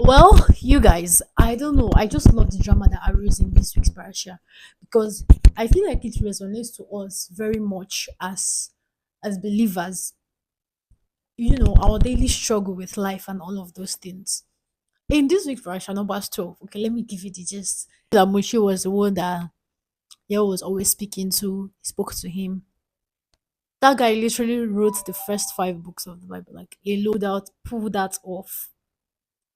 Well, you guys, I don't know. I just love the drama that arose in this week's parasha because I feel like it resonates to us very much as believers. Our daily struggle with life and all of those things. In this week's parasha, number 12. Okay, let me give you the gist. That Moshe was the one that Yahweh was always speaking to. He spoke to him. That guy literally wrote the first five books of the Bible, like a load out, pulled that off.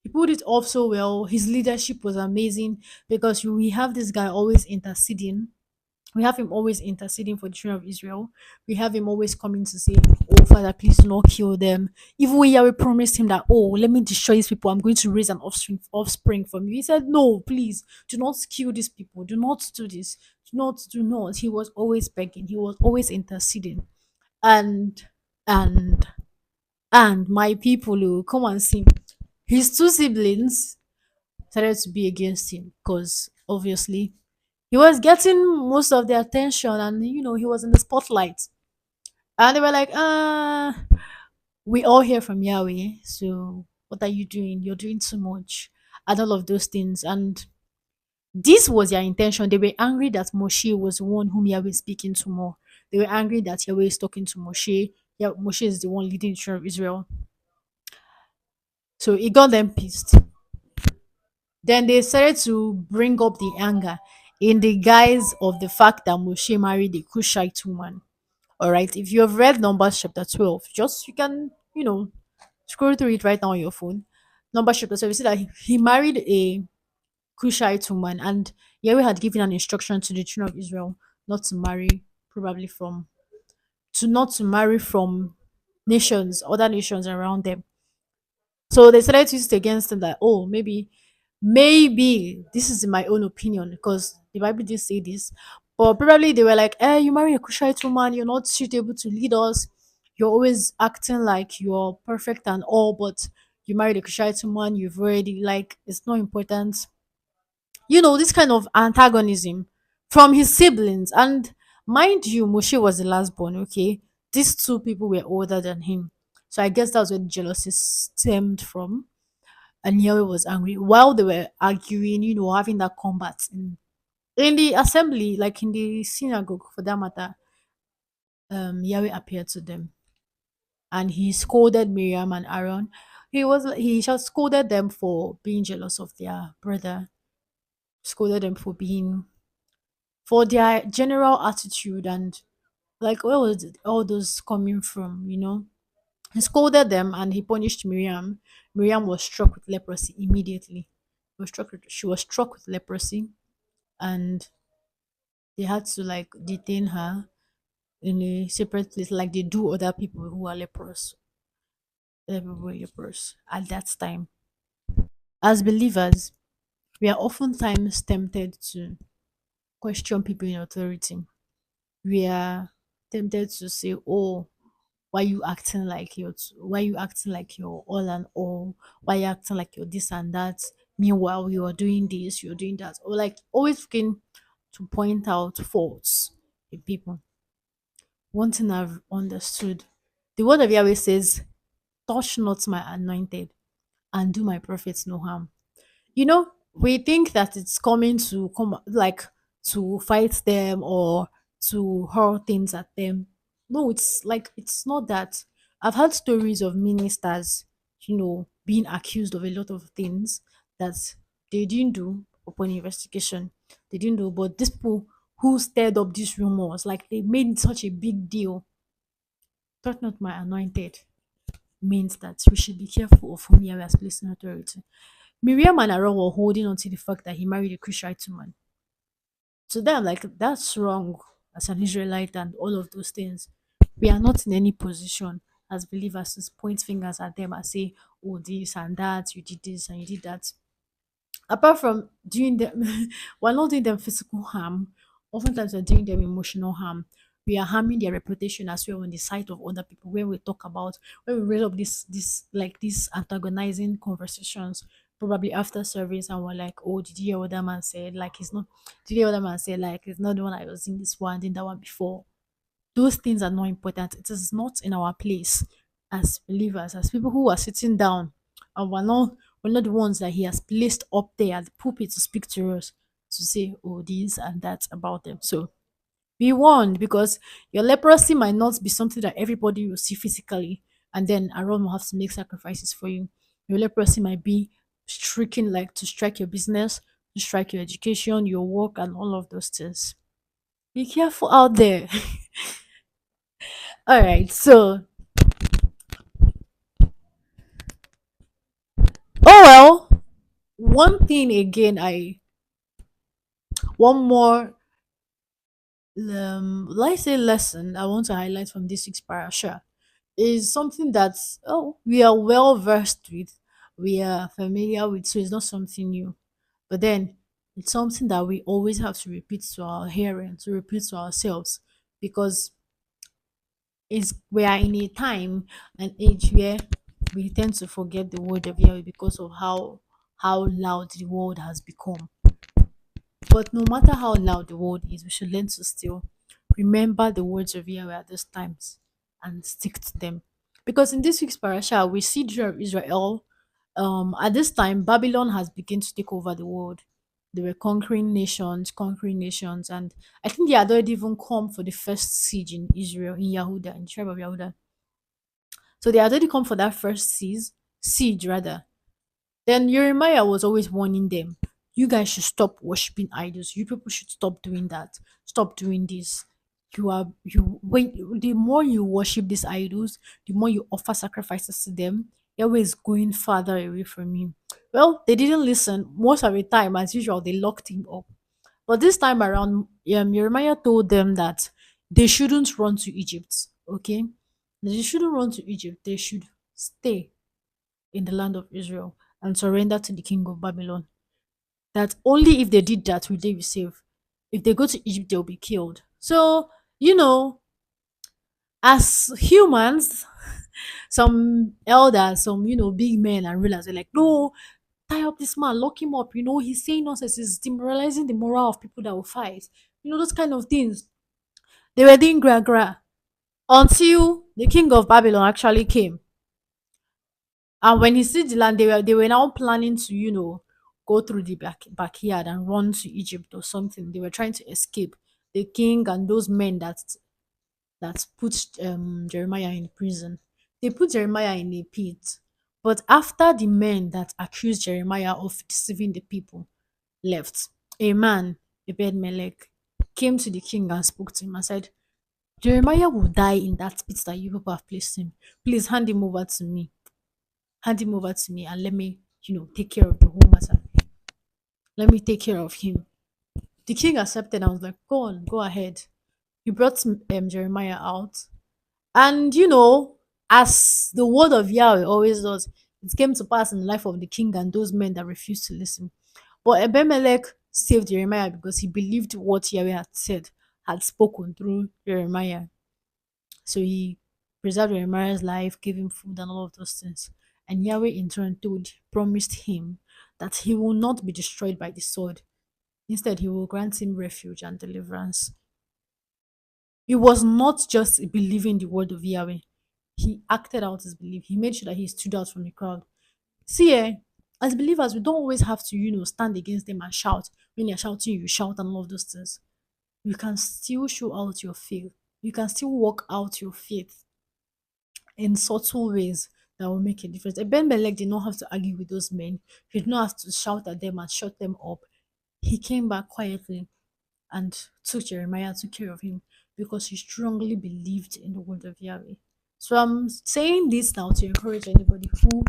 He pulled it off so well. His leadership was amazing because we have this guy always interceding. We have him always interceding for the children of Israel. We have him always coming to say, "Oh, Father, please do not kill them." Even when Yahweh promised him that, "Oh, let me destroy these people, I'm going to raise an offspring from you," he said, "No, please, do not kill these people. Do not do this. Do not." He was always begging. He was always interceding. And, and, and my people who come and see his two siblings started to be against him because obviously he was getting most of the attention and he was in the spotlight. And they were like, we all hear from Yahweh. So what are you doing? You're doing too much. And all of those things. And this was their intention. They were angry that Moshe was the one whom Yahweh is speaking to more. They were angry that Yahweh is talking to Moshe. Yeah, Moshe is the one leading the children of Israel. So it got them pissed. Then they started to bring up the anger in the guise of the fact that Moshe married a Cushite woman. All right, if you have read Numbers chapter 12, just you can, scroll through it right now on your phone. Numbers chapter 12, you see that he married a Cushite woman, and Yahweh had given an instruction to the children of Israel not to marry, probably not to marry from other nations around them. So they started to use it against him that, oh, maybe this is in my own opinion because the Bible did say this, but probably they were like, you marry a Cushite woman, you're not suitable to lead us. You're always acting like you're perfect and all, but you married a Cushite woman, you've already like it's not important. This kind of antagonism from his siblings. And mind you, Moshe was the last born, okay? These two people were older than him. So I guess that's where the jealousy stemmed from. And Yahweh was angry while they were arguing, having that combat in the assembly, like in the synagogue for that matter. Yahweh appeared to them and he scolded Miriam and Aaron. He just scolded them for being jealous of their brother, scolded them for their general attitude and like where was all those coming from, He scolded them and he punished Miriam. Miriam was struck with leprosy immediately. She was struck with leprosy and they had to like detain her in a separate place like they do other people who are leprous. Other people who were leprous at that time. As believers, we are oftentimes tempted to question people in authority. We are tempted to say, "Oh, why you acting like you're all and all? Why you acting like you're this and that? Meanwhile, you are doing this, you're doing that," or like always looking to point out faults in people. One thing I've understood, the word of Yahweh says, "Touch not my anointed, and do my prophets no harm." We think that it's coming to come like to fight them or to hurl things at them. No, it's like it's not that. I've heard stories of ministers, being accused of a lot of things that they didn't do upon investigation. They didn't do, but these people who stirred up these rumors, like they made it such a big deal. Touch not my anointed means that we should be careful of whom Yahweh has placed in authority. Miriam and Aaron were holding on to the fact that he married a Cushite woman. To them, like, that's wrong as an Israelite and all of those things. We are not in any position as believers to point fingers at them and say, "Oh, this and that, you did this and you did that." Apart from doing them, we're not doing them physical harm. Oftentimes, we're doing them emotional harm. We are harming their reputation as well in the sight of other people. When we raise up these antagonizing conversations, probably after service, and we're like, "Oh, did you hear what that man said? Like, he's not. Did you hear what that man said? Like, it's not the one I was in this one, in that one before." Those things are not important. It is not in our place as believers, as people who are sitting down and We're not the ones that he has placed up there at the pulpit to speak to us, to say, oh, this and that about them. So be warned, because your leprosy might not be something that everybody will see physically, and then Aaron will have to make sacrifices for you. Your leprosy might be striking, like to strike your business, to strike your education, your work, and all of those things. Be careful out there. All right. So, oh well, one thing again, one more, let's say lesson I want to highlight from this week's parasha is something that, oh, we are well versed with, we are familiar with, so it's not something new. But then it's something that we always have to repeat to our hearing, to repeat to ourselves, because we are in a time and age where we tend to forget the word of Yahweh because of how loud the world has become. But no matter how loud the world is, we should learn to still remember the words of Yahweh at those times and stick to them. Because in this week's parasha, we see children of Israel. At this time, Babylon has begun to take over the world. They were conquering nations, and I think they had already even come for the first siege in Israel, in Yehuda, in the tribe of Yehuda. So they had already come for that first siege rather. Then Jeremiah was always warning them, you guys should stop worshiping idols. You people should stop doing that. Stop doing this. The more you worship these idols, the more you offer sacrifices to them, Yahweh is going farther away from you. Well, they didn't listen. Most of the time, as usual, they locked him up. But this time around, Jeremiah told them that they shouldn't run to Egypt. Okay? They shouldn't run to Egypt. They should stay in the land of Israel and surrender to the king of Babylon. That only if they did that will they be safe. If they go to Egypt, they'll be killed. So, you know, as humans, some elders, some, big men and rulers are like, no, tie up this man, lock him up. He's saying nonsense, he's demoralizing the morale of people that will fight. Those kind of things. They were doing gra gra until the king of Babylon actually came. And when he see the land, they were now planning to, go through the backyard and run to Egypt or something. They were trying to escape the king and those men that put Jeremiah in prison. They put Jeremiah in a pit. But after the men that accused Jeremiah of deceiving the people left, a man, Ebed-Melech, came to the king and spoke to him and said, Jeremiah will die in that pit that you people have placed him. Please hand him over to me. Hand him over to me and let me, take care of the whole matter. Let me take care of him. The king accepted and was like, go on, go ahead. He brought Jeremiah out. And, as the word of Yahweh always does, it came to pass in the life of the king and those men that refused to listen. But Abimelech saved Jeremiah because he believed what Yahweh had said, had spoken through Jeremiah. So he preserved Jeremiah's life, gave him food and all of those things. And Yahweh in turn promised him that he will not be destroyed by the sword. Instead, he will grant him refuge and deliverance. It was not just believing the word of Yahweh. He acted out his belief. He made sure that he stood out from the crowd. See, as believers, we don't always have to, stand against them and shout. When you're shouting, you shout and all of those things. You can still show out your faith. You can still walk out your faith in subtle ways that will make a difference. Ben Belek did not have to argue with those men. He did not have to shout at them and shut them up. He came back quietly and took Jeremiah, took care of him because he strongly believed in the word of Yahweh. So I'm saying this now to encourage anybody who